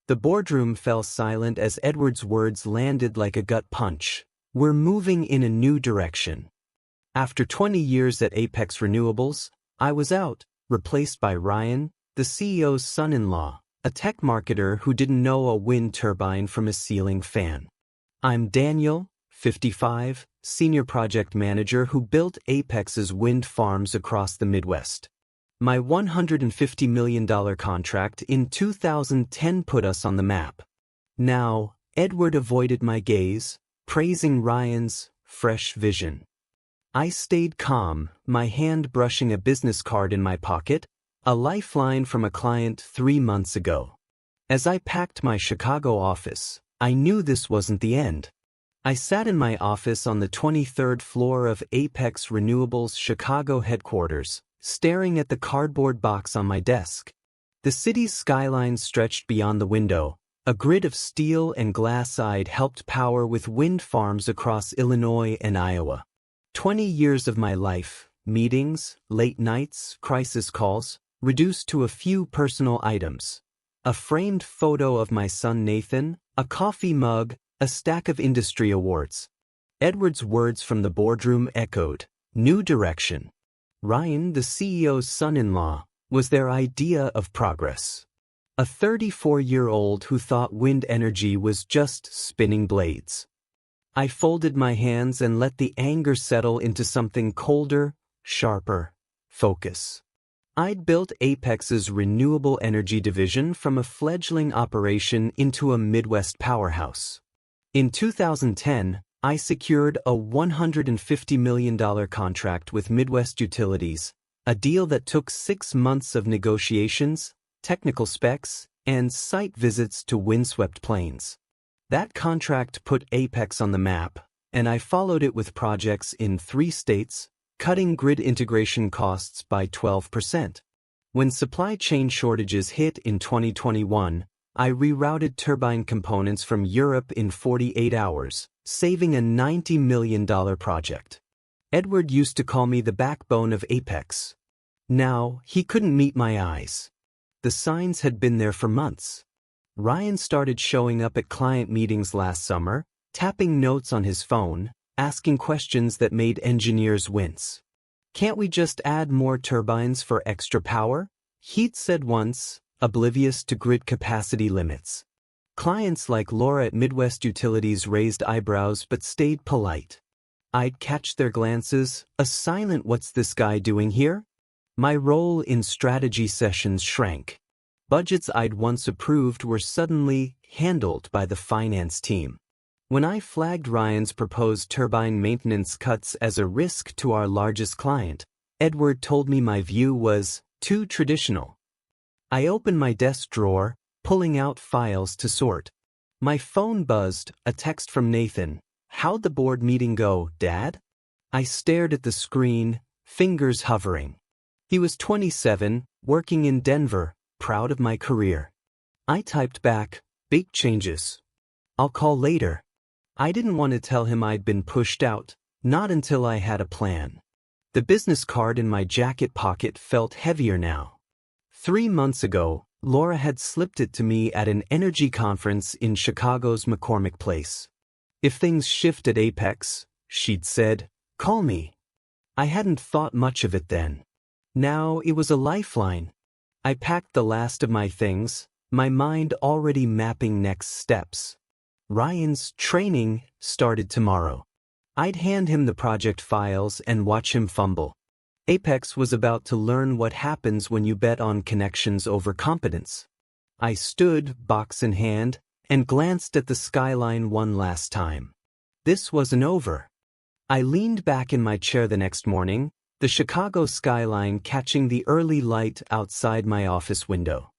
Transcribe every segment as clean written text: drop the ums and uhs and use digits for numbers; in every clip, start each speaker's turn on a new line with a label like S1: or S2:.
S1: The boardroom fell silent as Edward's words landed like a gut punch. We're moving in a new direction. After 20 years at Apex Renewables, I was out, replaced by Ryan, the CEO's son-in-law, a tech marketer who didn't know a wind turbine from a ceiling fan. I'm Daniel, 55, senior project manager who built Apex's wind farms across the Midwest. My $150 million contract in 2010 put us on the map. Now, Edward avoided my gaze, praising Ryan's fresh vision. I stayed calm, my hand brushing a business card in my pocket, a lifeline from a client 3 months ago. As I packed my Chicago office, I knew this wasn't the end. I sat in my office on the 23rd floor of Apex Renewables' Chicago headquarters, staring at the cardboard box on my desk. The city's skyline stretched beyond the window, a grid of steel and glass I'd helped power with wind farms across Illinois and Iowa. 20 years of my life, meetings, late nights, crisis calls, reduced to a few personal items. A framed photo of my son Nathan, a coffee mug, a stack of industry awards. Edward's words from the boardroom echoed, new direction. Ryan, the CEO's son-in-law, was their idea of progress. A 34-year-old who thought wind energy was just spinning blades. I folded my hands and let the anger settle into something colder, sharper, focus. I'd built Apex's renewable energy division from a fledgling operation into a Midwest powerhouse. In 2010, I secured a $150 million contract with Midwest Utilities, a deal that took 6 months of negotiations, technical specs, and site visits to windswept plains. That contract put Apex on the map, and I followed it with projects in 3 states, cutting grid integration costs by 12%. When supply chain shortages hit in 2021, I rerouted turbine components from Europe in 48 hours, saving a $90 million project. Edward used to call me the backbone of Apex. Now, he couldn't meet my eyes. The signs had been there for months. Ryan started showing up at client meetings last summer, tapping notes on his phone, asking questions that made engineers wince. Can't we just add more turbines for extra power? He'd said once, oblivious to grid capacity limits. Clients like Laura at Midwest Utilities raised eyebrows but stayed polite. I'd catch their glances, a silent "what's this guy doing here?" My role in strategy sessions shrank. Budgets I'd once approved were suddenly handled by the finance team. When I flagged Ryan's proposed turbine maintenance cuts as a risk to our largest client, Edward told me my view was too traditional. I opened my desk drawer, pulling out files to sort. My phone buzzed, a text from Nathan. "How'd the board meeting go, Dad?" I stared at the screen, fingers hovering. He was 27, working in Denver, proud of my career. I typed back, "Big changes. I'll call later." I didn't want to tell him I'd been pushed out, not until I had a plan. The business card in my jacket pocket felt heavier now. 3 months ago, Laura had slipped it to me at an energy conference in Chicago's McCormick Place. "If things shift at Apex," she'd said, "call me." I hadn't thought much of it then. Now it was a lifeline. I packed the last of my things, my mind already mapping next steps. Ryan's training started tomorrow. I'd hand him the project files and watch him fumble. Apex was about to learn what happens when you bet on connections over competence. I stood, box in hand, and glanced at the skyline one last time. This wasn't over. I leaned back in my chair the next morning, the Chicago skyline catching the early light outside my office window.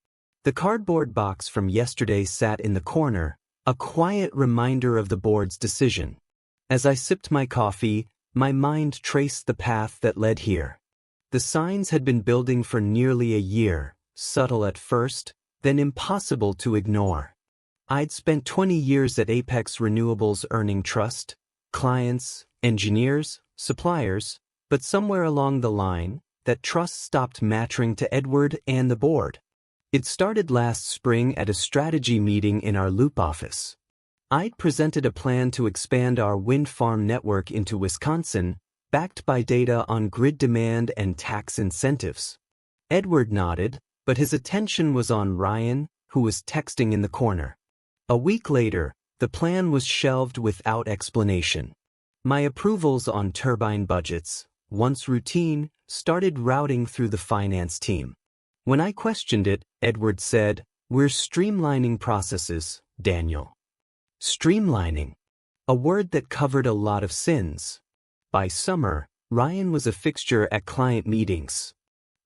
S1: The cardboard box from yesterday sat in the corner, a quiet reminder of the board's decision. As I sipped my coffee, my mind traced the path that led here. The signs had been building for nearly a year, subtle at first, then impossible to ignore. I'd spent 20 years at Apex Renewables earning trust, clients, engineers, suppliers, but somewhere along the line, that trust stopped mattering to Edward and the board. It started last spring at a strategy meeting in our Loop office. I'd presented a plan to expand our wind farm network into Wisconsin, backed by data on grid demand and tax incentives. Edward nodded, but his attention was on Ryan, who was texting in the corner. A week later, the plan was shelved without explanation. My approvals on turbine budgets, once routine, started routing through the finance team. When I questioned it, Edward said, "We're streamlining processes, Daniel." Streamlining. A word that covered a lot of sins. By summer, Ryan was a fixture at client meetings.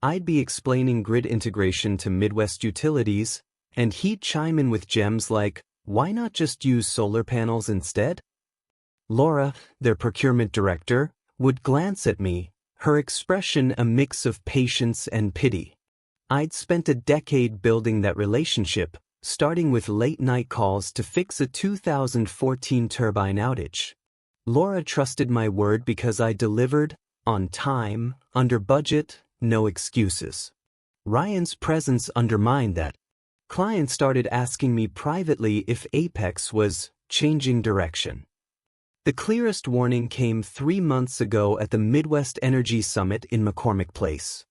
S1: I'd be explaining grid integration to Midwest utilities, and he'd chime in with gems like, "Why not just use solar panels instead?" Laura, their procurement director, would glance at me, her expression a mix of patience and pity. I'd spent a decade building that relationship, starting with late-night calls to fix a 2014 turbine outage. Laura trusted my word because I delivered, on time, under budget, no excuses. Ryan's presence undermined that. Clients started asking me privately if Apex was changing direction. The clearest warning came 3 months ago at the Midwest Energy Summit in McCormick Place.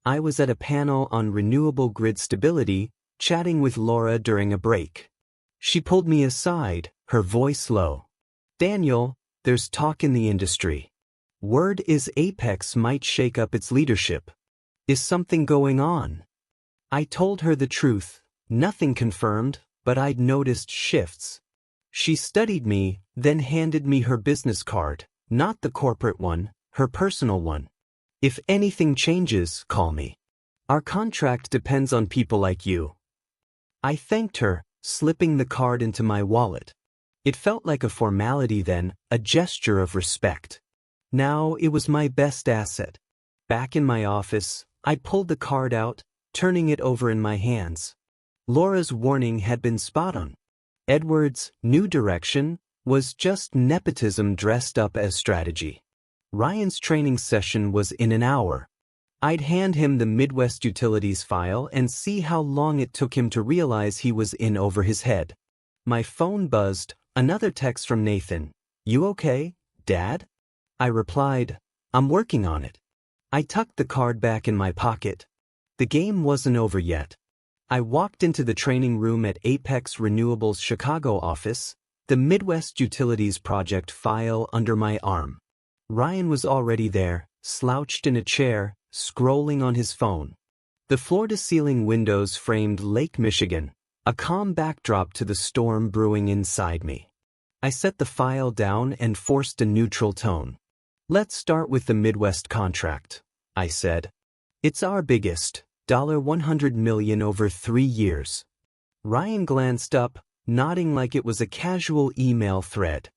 S1: I was at a panel on renewable grid stability, chatting with Laura during a break. She pulled me aside, her voice low. "Daniel, there's talk in the industry. Word is Apex might shake up its leadership. Is something going on?" I told her the truth, nothing confirmed, but I'd noticed shifts. She studied me, then handed me her business card, not the corporate one, her personal one. "If anything changes, call me. Our contract depends on people like you." I thanked her, slipping the card into my wallet. It felt like a formality then, a gesture of respect. Now it was my best asset. Back in my office, I pulled the card out, turning it over in my hands. Laura's warning had been spot on. Edward's new direction was just nepotism dressed up as strategy. Ryan's training session was in an hour. I'd hand him the Midwest Utilities file and see how long it took him to realize he was in over his head. My phone buzzed, another text from Nathan. "You okay, Dad?" I replied, "I'm working on it." I tucked the card back in my pocket. The game wasn't over yet. I walked into the training room at Apex Renewables' Chicago office, the Midwest Utilities project file under my arm. Ryan was already there, slouched in a chair, scrolling on his phone. The floor-to-ceiling windows framed Lake Michigan, a calm backdrop to the storm brewing inside me. I set the file down and forced a neutral tone. "Let's start with the Midwest contract," I said. "It's our biggest, $100 million over 3 years." Ryan glanced up, nodding like it was a casual email thread.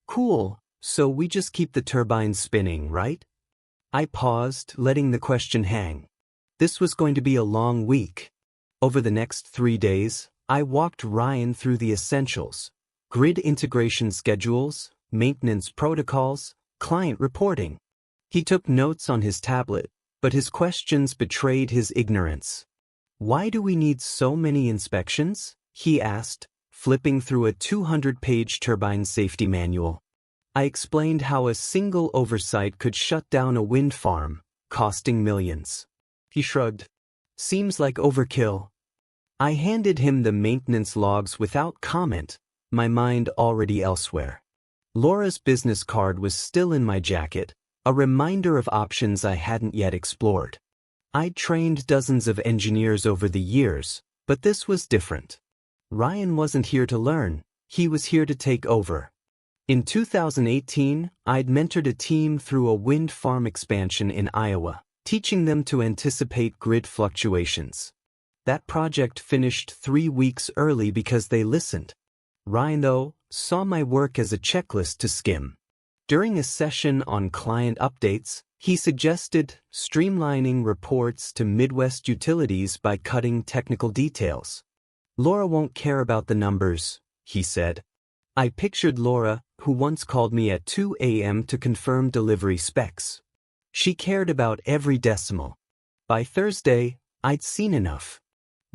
S1: "Cool, so we just keep the turbines spinning, right?" I paused, letting the question hang. This was going to be a long week. Over the next 3 days, I walked Ryan through the essentials: grid integration schedules, maintenance protocols, client reporting. He took notes on his tablet, but his questions betrayed his ignorance. "Why do we need so many inspections?" he asked, flipping through a 200-page turbine safety manual. I explained how a single oversight could shut down a wind farm, costing millions. He shrugged. "Seems like overkill." I handed him the maintenance logs without comment, my mind already elsewhere. Laura's business card was still in my jacket, a reminder of options I hadn't yet explored. I'd trained dozens of engineers over the years, but this was different. Ryan wasn't here to learn, he was here to take over. In 2018, I'd mentored a team through a wind farm expansion in Iowa, teaching them to anticipate grid fluctuations. That project finished 3 weeks early because they listened. Ryan, though, saw my work as a checklist to skim. During a session on client updates, he suggested streamlining reports to Midwest Utilities by cutting technical details. "Laura won't care about the numbers," he said. I pictured Laura, who once called me at 2 a.m. to confirm delivery specs. She cared about every decimal. By Thursday, I'd seen enough.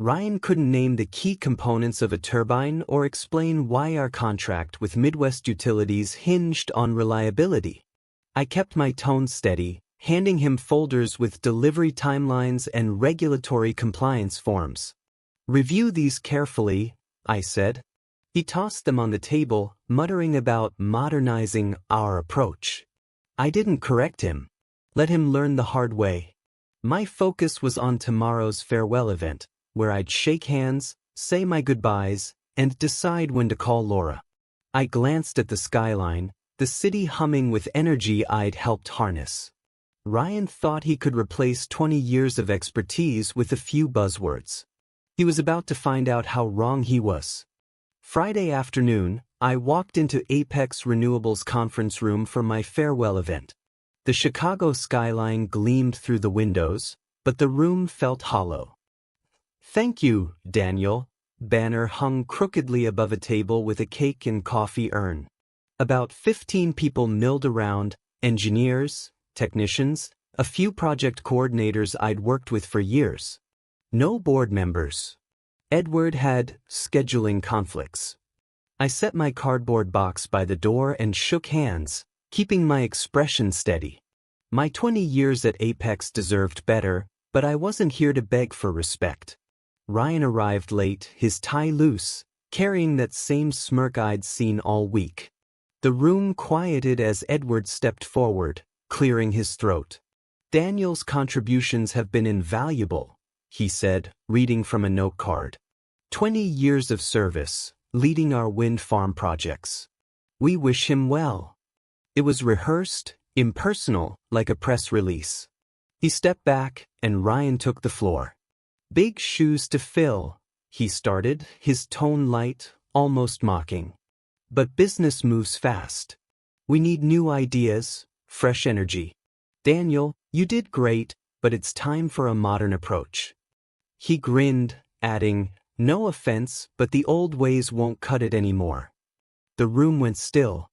S1: Ryan couldn't name the key components of a turbine or explain why our contract with Midwest Utilities hinged on reliability. I kept my tone steady, handing him folders with delivery timelines and regulatory compliance forms. "Review these carefully," I said. He tossed them on the table, muttering about modernizing our approach. I didn't correct him. Let him learn the hard way. My focus was on tomorrow's farewell event, where I'd shake hands, say my goodbyes, and decide when to call Laura. I glanced at the skyline, the city humming with energy I'd helped harness. Ryan thought he could replace 20 years of expertise with a few buzzwords. He was about to find out how wrong he was. Friday afternoon, I walked into Apex Renewables conference room for my farewell event. The Chicago skyline gleamed through the windows, but the room felt hollow. "Thank you, Daniel," banner hung crookedly above a table with a cake and coffee urn. About 15 people milled around, engineers, technicians, a few project coordinators I'd worked with for years. No board members. Edward had scheduling conflicts. I set my cardboard box by the door and shook hands, keeping my expression steady. My 20 years at Apex deserved better, but I wasn't here to beg for respect. Ryan arrived late, his tie loose, carrying that same smirk I'd seen all week. The room quieted as Edward stepped forward, clearing his throat. "Daniel's contributions have been invaluable," he said, reading from a note card. 20 years of service, leading our wind farm projects. We wish him well." It was rehearsed, impersonal, like a press release. He stepped back, and Ryan took the floor. "Big shoes to fill," he started, his tone light, almost mocking. "But business moves fast. We need new ideas, fresh energy. Daniel, you did great, but it's time for a modern approach." He grinned, adding, "No offense, but the old ways won't cut it anymore." The room went still.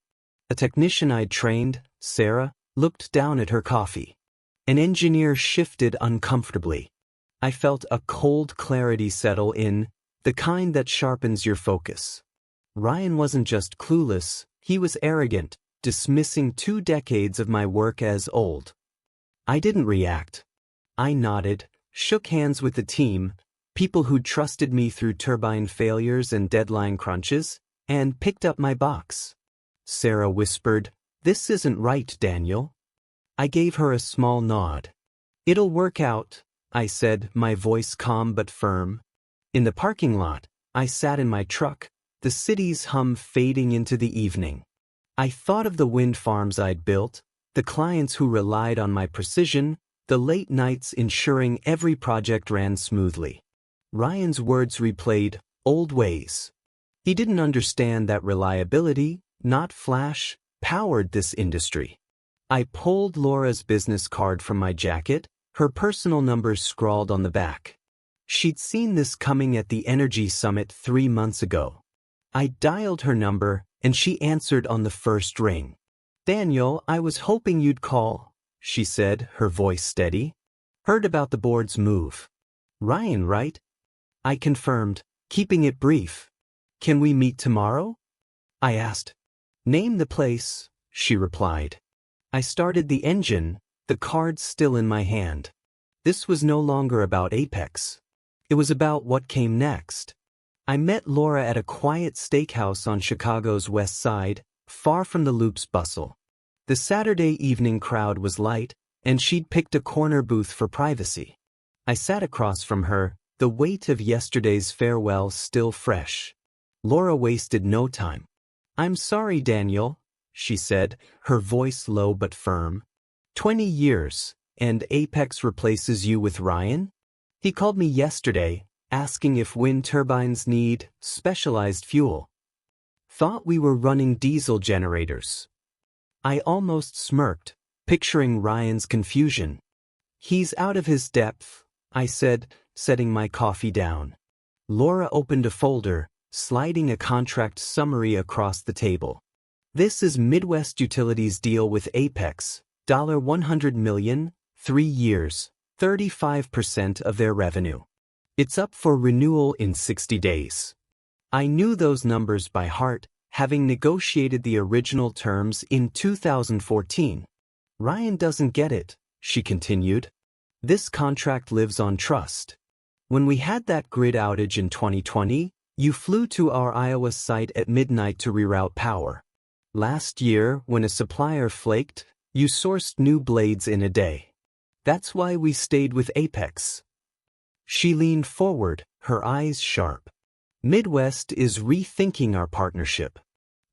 S1: A technician I'd trained, Sarah, looked down at her coffee. An engineer shifted uncomfortably. I felt a cold clarity settle in, the kind that sharpens your focus. Ryan wasn't just clueless, he was arrogant, dismissing 2 decades of my work as old. I didn't react. I nodded, shook hands with the team, people who trusted me through turbine failures and deadline crunches, and picked up my box. Sarah whispered, "This isn't right, Daniel." I gave her a small nod. "It'll work out," I said, my voice calm but firm. In the parking lot, I sat in my truck, the city's hum fading into the evening. I thought of the wind farms I'd built, the clients who relied on my precision, the late nights ensuring every project ran smoothly. Ryan's words replayed, "Old ways." He didn't understand that reliability, not flash, powered this industry. I pulled Laura's business card from my jacket, her personal number scrawled on the back. She'd seen this coming at the Energy Summit 3 months ago. I dialed her number, and she answered on the first ring. "Daniel, I was hoping you'd call," she said, her voice steady. "Heard about the board's move." "Ryan, right?" I confirmed, keeping it brief. "Can we meet tomorrow?" I asked. "Name the place," she replied. I started the engine, the card still in my hand. This was no longer about Apex. It was about what came next. I met Laura at a quiet steakhouse on Chicago's west side, far from the Loop's bustle. The Saturday evening crowd was light, and she'd picked a corner booth for privacy. I sat across from her, the weight of yesterday's farewell still fresh. Laura wasted no time. "I'm sorry, Daniel," she said, her voice low but firm. 20 years, and Apex replaces you with Ryan? He called me yesterday, asking if wind turbines need specialized fuel. Thought we were running diesel generators. I almost smirked, picturing Ryan's confusion. "He's out of his depth," I said, setting my coffee down. Laura opened a folder, sliding a contract summary across the table. "This is Midwest Utilities' deal with Apex, $100 million, 3 years, 35% of their revenue. It's up for renewal in 60 days. I knew those numbers by heart, having negotiated the original terms in 2014. Ryan doesn't get it, she continued. This contract lives on trust. When we had that grid outage in 2020, you flew to our Iowa site at midnight to reroute power. Last year, when a supplier flaked, you sourced new blades in a day. That's why we stayed with Apex. She leaned forward, her eyes sharp. Midwest is rethinking our partnership.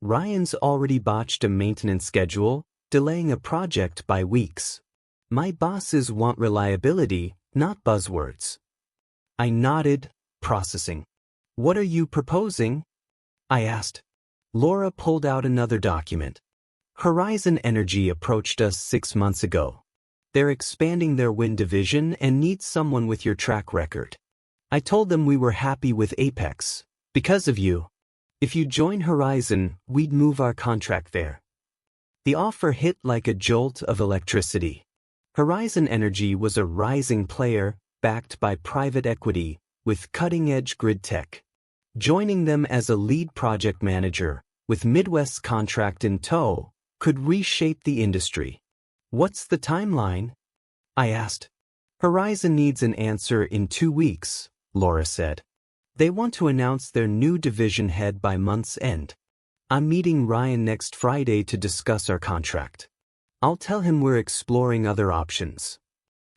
S1: Ryan's already botched a maintenance schedule, delaying a project by weeks. My bosses want reliability, not buzzwords. I nodded, processing. What are you proposing? I asked. Laura pulled out another document. Horizon Energy approached us 6 months ago. They're expanding their wind division and need someone with your track record. I told them we were happy with Apex, because of you. If you join Horizon, we'd move our contract there. The offer hit like a jolt of electricity. Horizon Energy was a rising player, backed by private equity, with cutting-edge grid tech. Joining them as a lead project manager, with Midwest's contract in tow, could reshape the industry. What's the timeline? I asked. Horizon needs an answer in 2 weeks, Laura said. They want to announce their new division head by month's end. I'm meeting Ryan next Friday to discuss our contract. I'll tell him we're exploring other options.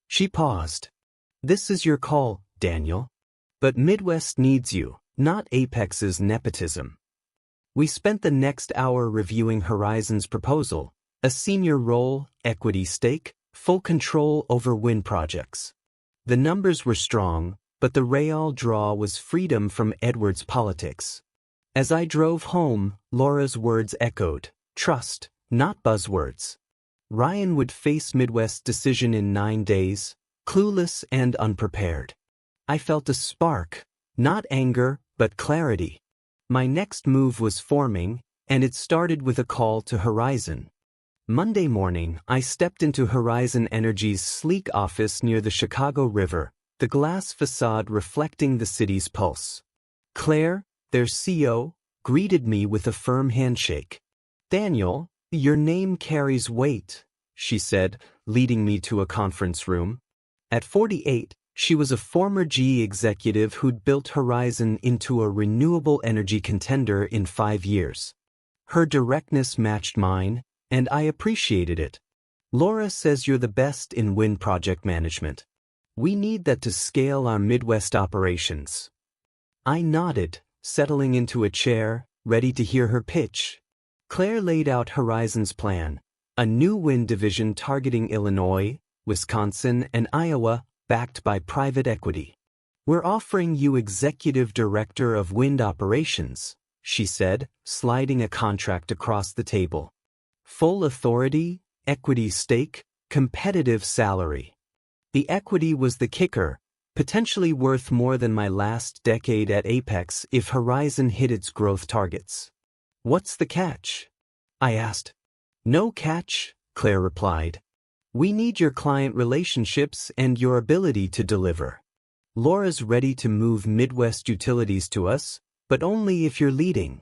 S1: She paused. This is your call, Daniel. But Midwest needs you, not Apex's nepotism. We spent the next hour reviewing Horizon's proposal. A senior role, equity stake, full control over wind projects. The numbers were strong, but the real draw was freedom from Edwards' politics. As I drove home, Laura's words echoed, trust, not buzzwords. Ryan would face Midwest's decision in 9 days, clueless and unprepared. I felt a spark, not anger, but clarity. My next move was forming, and it started with a call to Horizon. Monday morning, I stepped into Horizon Energy's sleek office near the Chicago River, the glass facade reflecting the city's pulse. Claire, their CEO, greeted me with a firm handshake. Daniel, your name carries weight, she said, leading me to a conference room. At 48, she was a former GE executive who'd built Horizon into a renewable energy contender in 5 years. Her directness matched mine, and I appreciated it. Laura says you're the best in wind project management. We need that to scale our Midwest operations. I nodded, settling into a chair, ready to hear her pitch. Claire laid out Horizon's plan, a new wind division targeting Illinois, Wisconsin, and Iowa, backed by private equity. We're offering you Executive Director of Wind Operations, she said, sliding a contract across the table. Full authority, equity stake, competitive salary. The equity was the kicker, potentially worth more than my last decade at Apex if Horizon hit its growth targets. What's the catch? I asked. No catch, Claire replied. We need your client relationships and your ability to deliver. Laura's ready to move Midwest utilities to us, but only if you're leading.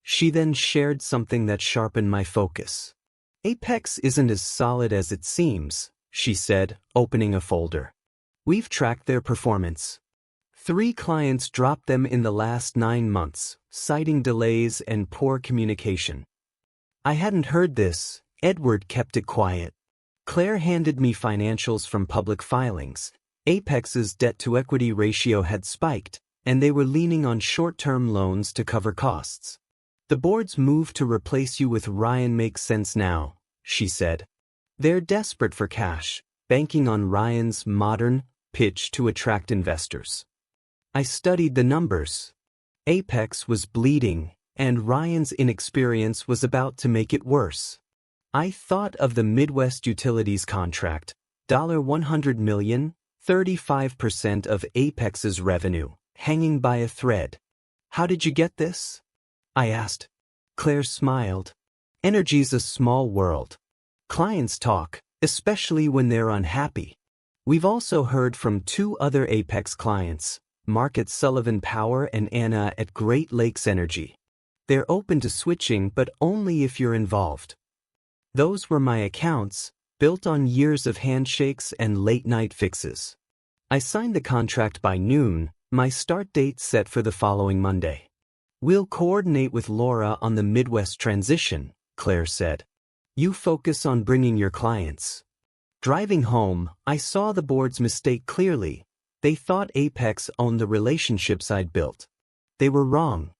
S1: She then shared something that sharpened my focus. Apex isn't as solid as it seems, she said, opening a folder. We've tracked their performance. 3 clients dropped them in the last 9 months, citing delays and poor communication. I hadn't heard this. Edward kept it quiet. Claire handed me financials from public filings. Apex's debt-to-equity ratio had spiked, and they were leaning on short-term loans to cover costs. The board's move to replace you with Ryan makes sense now, she said. They're desperate for cash, banking on Ryan's modern pitch to attract investors. I studied the numbers. Apex was bleeding, and Ryan's inexperience was about to make it worse. I thought of the Midwest Utilities contract, $100 million, 35% of Apex's revenue, hanging by a thread. How did you get this? I asked. Claire smiled. Energy's a small world. Clients talk, especially when they're unhappy. We've also heard from 2 other Apex clients, Mark at Sullivan Power and Anna at Great Lakes Energy. They're open to switching, but only if you're involved. Those were my accounts, built on years of handshakes and late-night fixes. I signed the contract by noon, my start date set for the following Monday. We'll coordinate with Laura on the Midwest transition, Claire said. You focus on bringing your clients. Driving home, I saw the board's mistake clearly. They thought Apex owned the relationships I'd built. They were wrong.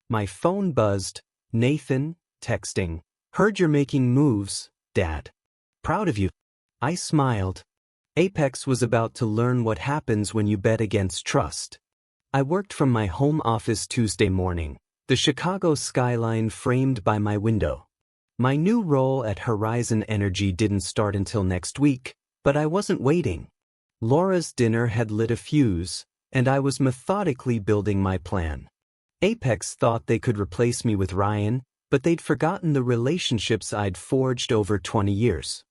S1: My phone buzzed. Nathan, texting. Heard you're making moves, Dad. Proud of you. I smiled. Apex was about to learn what happens when you bet against trust. I worked from my home office Tuesday morning, the Chicago skyline framed by my window. My new role at Horizon Energy didn't start until next week, but I wasn't waiting. Laura's dinner had lit a fuse, and I was methodically building my plan. Apex thought they could replace me with Ryan, but they'd forgotten the relationships I'd forged over 20 years.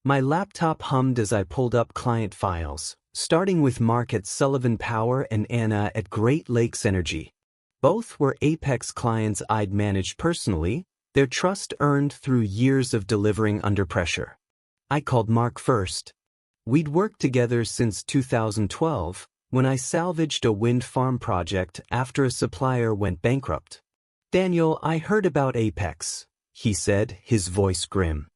S1: My laptop hummed as I pulled up client files, starting with Mark at Sullivan Power and Anna at Great Lakes Energy. Both were Apex clients I'd managed personally, their trust earned through years of delivering under pressure. I called Mark first. We'd worked together since 2012, when I salvaged a wind farm project after a supplier went bankrupt. Daniel, I heard about Apex, he said, his voice grim.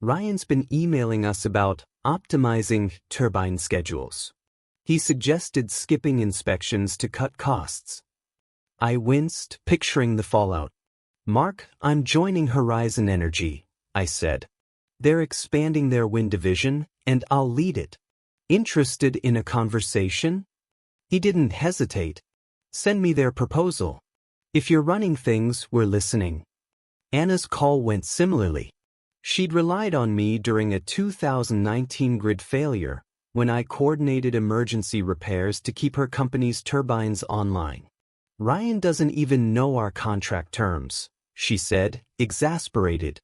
S1: Ryan's been emailing us about optimizing turbine schedules. He suggested skipping inspections to cut costs. I winced, picturing the fallout. Mark, I'm joining Horizon Energy, I said. They're expanding their wind division, and I'll lead it. Interested in a conversation? He didn't hesitate. Send me their proposal. If you're running things, we're listening. Anna's call went similarly. She'd relied on me during a 2019 grid failure, when I coordinated emergency repairs to keep her company's turbines online. Ryan doesn't even know our contract terms, she said, exasperated.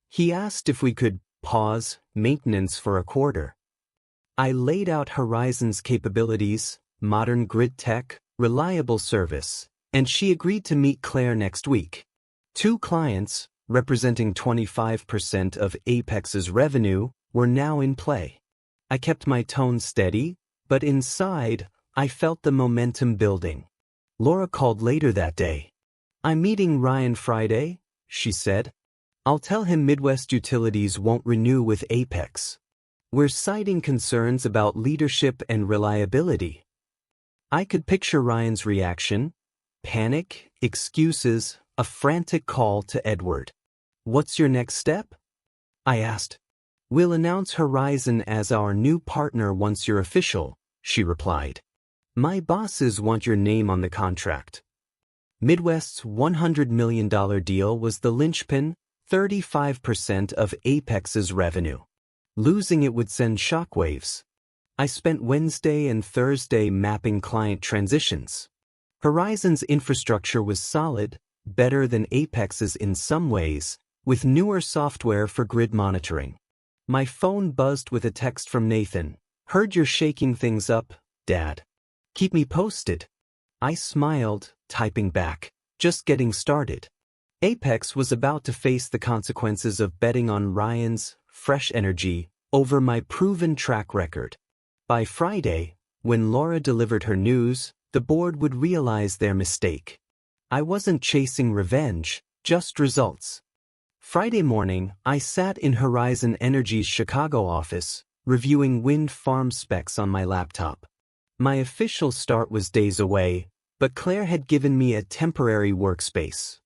S1: He asked if we could pause maintenance for a quarter. I laid out Horizon's capabilities, modern grid tech, reliable service, and she agreed to meet Claire next week. 2 clients, representing 25% of Apex's revenue, were now in play. I kept my tone steady, but inside, I felt the momentum building. Laura called later that day. I'm meeting Ryan Friday, she said. I'll tell him Midwest Utilities won't renew with Apex. We're citing concerns about leadership and reliability. I could picture Ryan's reaction. Panic, excuses, a frantic call to Edward. What's your next step? I asked. We'll announce Horizon as our new partner once you're official, she replied. My bosses want your name on the contract. Midwest's $100 million deal was the linchpin, 35% of Apex's revenue. Losing it would send shockwaves. I spent Wednesday and Thursday mapping client transitions. Horizon's infrastructure was solid, better than Apex's in some ways, with newer software for grid monitoring. My phone buzzed with a text from Nathan. Heard you're shaking things up, Dad. Keep me posted. I smiled, typing back. Just getting started. Apex was about to face the consequences of betting on Ryan's fresh energy over my proven track record. By Friday, when Laura delivered her news, the board would realize their mistake. I wasn't chasing revenge, just results. Friday morning, I sat in Horizon Energy's Chicago office, reviewing wind farm specs on my laptop. My official start was days away, but Claire had given me a temporary workspace.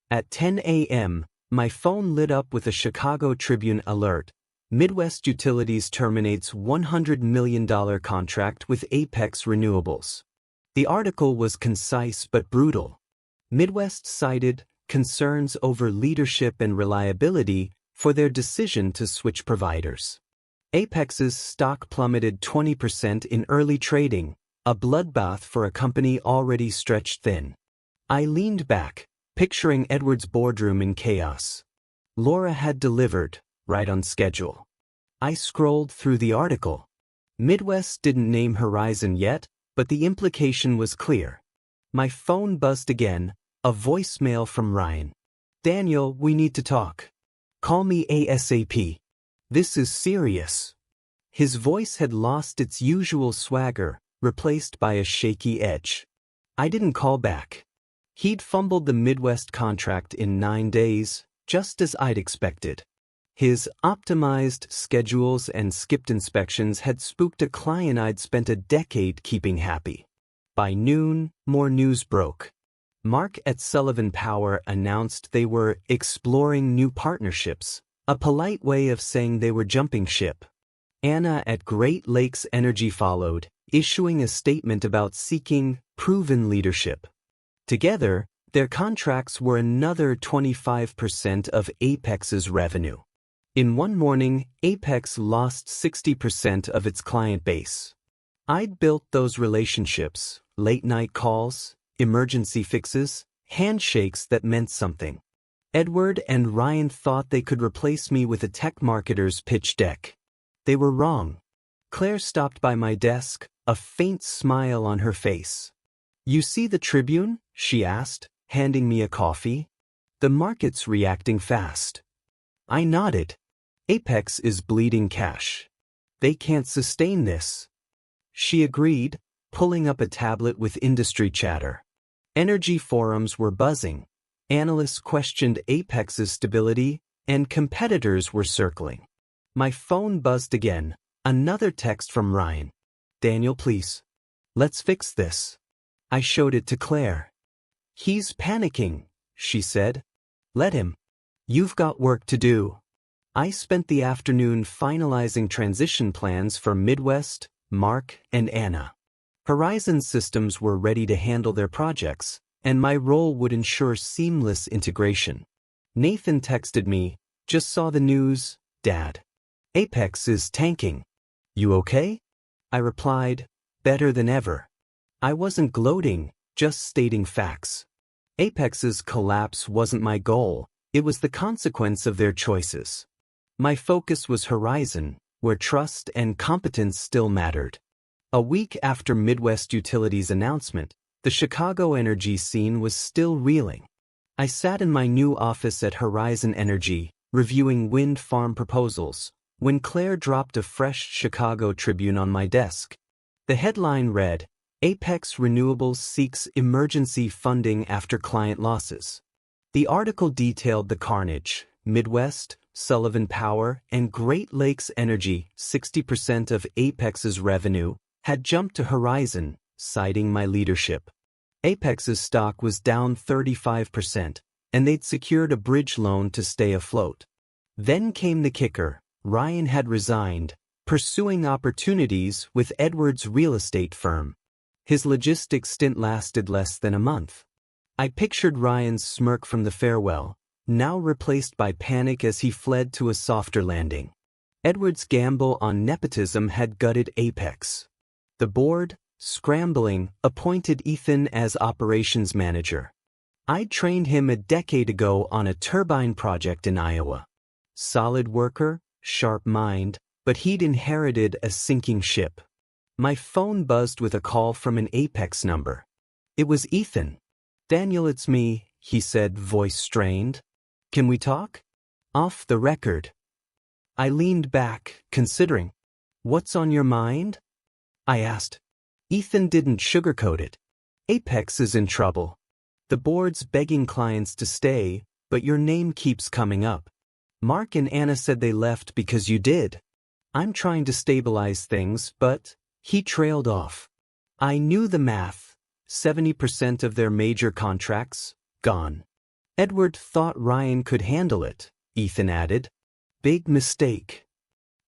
S1: At 10 a.m., my phone lit up with a Chicago Tribune alert. Midwest Utilities terminates $100 million contract with Apex Renewables. The article was concise but brutal. Midwest cited concerns over leadership and reliability for their decision to switch providers. Apex's stock plummeted 20% in early trading, a bloodbath for a company already stretched thin. I leaned back, picturing Edward's boardroom in chaos. Laura had delivered, right on schedule. I scrolled through the article. Midwest didn't name Horizon yet, but the implication was clear. My phone buzzed again, a voicemail from Ryan. "Daniel, we need to talk. Call me ASAP. This is serious." His voice had lost its usual swagger, replaced by a shaky edge. I didn't call back. He'd fumbled the Midwest contract in 9 days, just as I'd expected. His optimized schedules and skipped inspections had spooked a client I'd spent a decade keeping happy. By noon, more news broke. Mark at Sullivan Power announced they were exploring new partnerships, a polite way of saying they were jumping ship. Anna at Great Lakes Energy followed, issuing a statement about seeking proven leadership. Together, their contracts were another 25% of Apex's revenue. In one morning, Apex lost 60% of its client base. I'd built those relationships, late-night calls, emergency fixes, handshakes that meant something. Edward and Ryan thought they could replace me with a tech marketer's pitch deck. They were wrong. Claire stopped by my desk, a faint smile on her face. "You see the Tribune?" she asked, handing me a coffee. "The market's reacting fast." I nodded. Apex is bleeding cash. They can't sustain this. She agreed, pulling up a tablet with industry chatter. Energy forums were buzzing. Analysts questioned Apex's stability, and competitors were circling. My phone buzzed again, another text from Ryan. "Daniel, please. Let's fix this." I showed it to Claire. "He's panicking," she said. "Let him. You've got work to do." I spent the afternoon finalizing transition plans for Midwest, Mark, and Anna. Horizon systems were ready to handle their projects, and my role would ensure seamless integration. Nathan texted me, "Just saw the news, Dad. Apex is tanking. You okay?" I replied, "Better than ever." I wasn't gloating, just stating facts. Apex's collapse wasn't my goal, it was the consequence of their choices. My focus was Horizon, where trust and competence still mattered. A week after Midwest Utilities' announcement, the Chicago energy scene was still reeling. I sat in my new office at Horizon Energy, reviewing wind farm proposals, when Claire dropped a fresh Chicago Tribune on my desk. The headline read, "Apex Renewables Seeks Emergency Funding After Client Losses." The article detailed the carnage. Midwest, Sullivan Power, and Great Lakes Energy, 60% of Apex's revenue, had jumped to Horizon, citing my leadership. Apex's stock was down 35%, and they'd secured a bridge loan to stay afloat. Then came the kicker. Ryan had resigned, pursuing opportunities with Edward's real estate firm. His logistics stint lasted less than a month. I pictured Ryan's smirk from the farewell, now replaced by panic as he fled to a softer landing. Edward's gamble on nepotism had gutted Apex. The board, scrambling, appointed Ethan as operations manager. I'd trained him a decade ago on a turbine project in Iowa. Solid worker, sharp mind, but he'd inherited a sinking ship. My phone buzzed with a call from an Apex number. It was Ethan. "Daniel, it's me," he said, voice strained. "Can we talk?" "Off the record." I leaned back, considering. "What's on your mind?" I asked. Ethan didn't sugarcoat it. "Apex is in trouble. The board's begging clients to stay, but your name keeps coming up. Mark and Anna said they left because you did. I'm trying to stabilize things, but..." He trailed off. I knew the math. 70% of their major contracts, gone. "Edward thought Ryan could handle it," Ethan added. "Big mistake."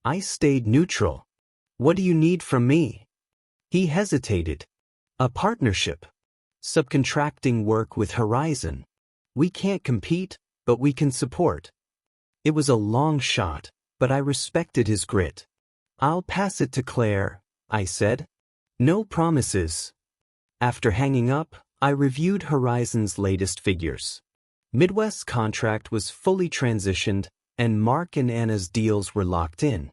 S1: I stayed neutral. "What do you need from me?" He hesitated. "A partnership. Subcontracting work with Horizon. We can't compete, but we can support." It was a long shot, but I respected his grit. "I'll pass it to Claire," I said. "No promises." After hanging up, I reviewed Horizon's latest figures. Midwest's contract was fully transitioned, and Mark and Anna's deals were locked in.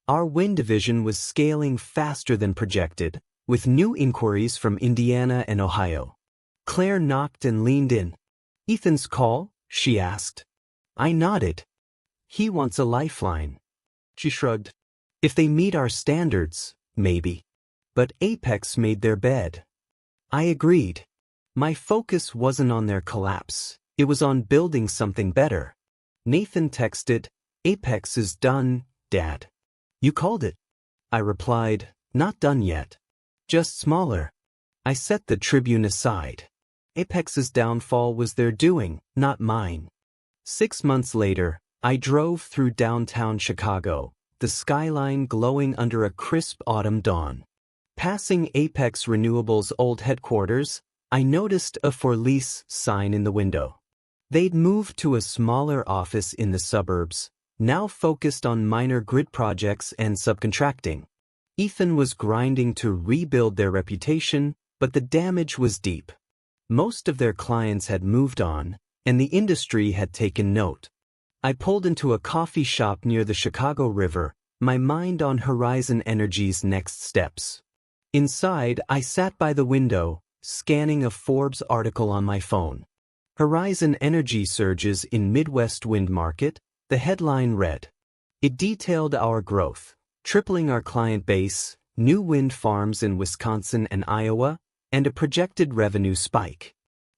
S1: Our wind division was scaling faster than projected, with new inquiries from Indiana and Ohio. Claire knocked and leaned in. "Ethan's call?" she asked. I nodded. "He wants a lifeline." She shrugged. "If they meet our standards, maybe." But Apex made their bed. I agreed. My focus wasn't on their collapse. It was on building something better. Nathan texted, "Apex is done, Dad." "You called it." I replied, "Not done yet. Just smaller." I set the Tribune aside. Apex's downfall was their doing, not mine. 6 months later, I drove through downtown Chicago, the skyline glowing under a crisp autumn dawn. Passing Apex Renewables' old headquarters, I noticed a "For Lease" sign in the window. They'd moved to a smaller office in the suburbs, now focused on minor grid projects and subcontracting. Ethan was grinding to rebuild their reputation, but the damage was deep. Most of their clients had moved on, and the industry had taken note. I pulled into a coffee shop near the Chicago River, my mind on Horizon Energy's next steps. Inside, I sat by the window, scanning a Forbes article on my phone. "Horizon Energy surges in Midwest wind market," the headline read. It detailed our growth, tripling our client base, new wind farms in Wisconsin and Iowa, and a projected revenue spike.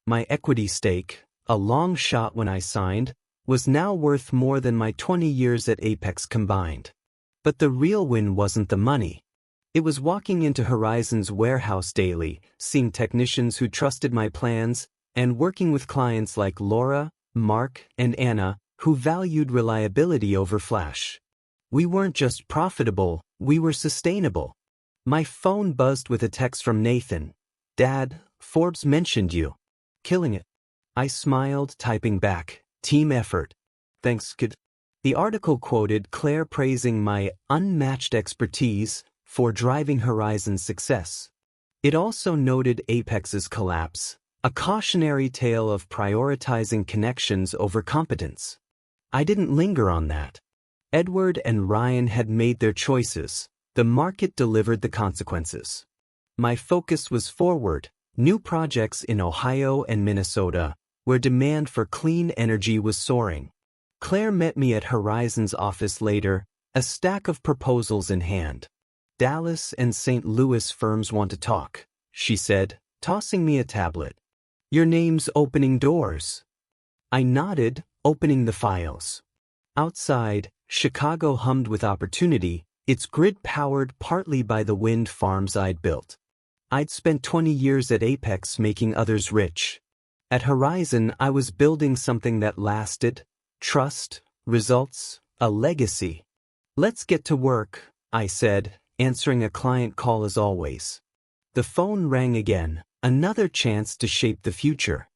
S1: My equity stake, a long shot when I signed, was now worth more than my 20 years at Apex combined. But the real win wasn't the money. It was walking into Horizon's warehouse daily, seeing technicians who trusted my plans, and working with clients like Laura, Mark, and Anna, who valued reliability over flash. We weren't just profitable, we were sustainable. My phone buzzed with a text from Nathan. "Dad, Forbes mentioned you. Killing it." I smiled, typing back, "Team effort. Thanks, kid." The article quoted Claire praising my unmatched expertise for driving Horizon's success. It also noted Apex's collapse, a cautionary tale of prioritizing connections over competence. I didn't linger on that. Edward and Ryan had made their choices. The market delivered the consequences. My focus was forward, new projects in Ohio and Minnesota, where demand for clean energy was soaring. Claire met me at Horizon's office later, a stack of proposals in hand. "Dallas and St. Louis firms want to talk," she said, tossing me a tablet. "Your name's opening doors." I nodded, opening the files. Outside, Chicago hummed with opportunity, its grid powered partly by the wind farms I'd built. I'd spent 20 years at Apex making others rich. At Horizon, I was building something that lasted: trust, results, a legacy. "Let's get to work," I said, answering a client call as always. The phone rang again, another chance to shape the future.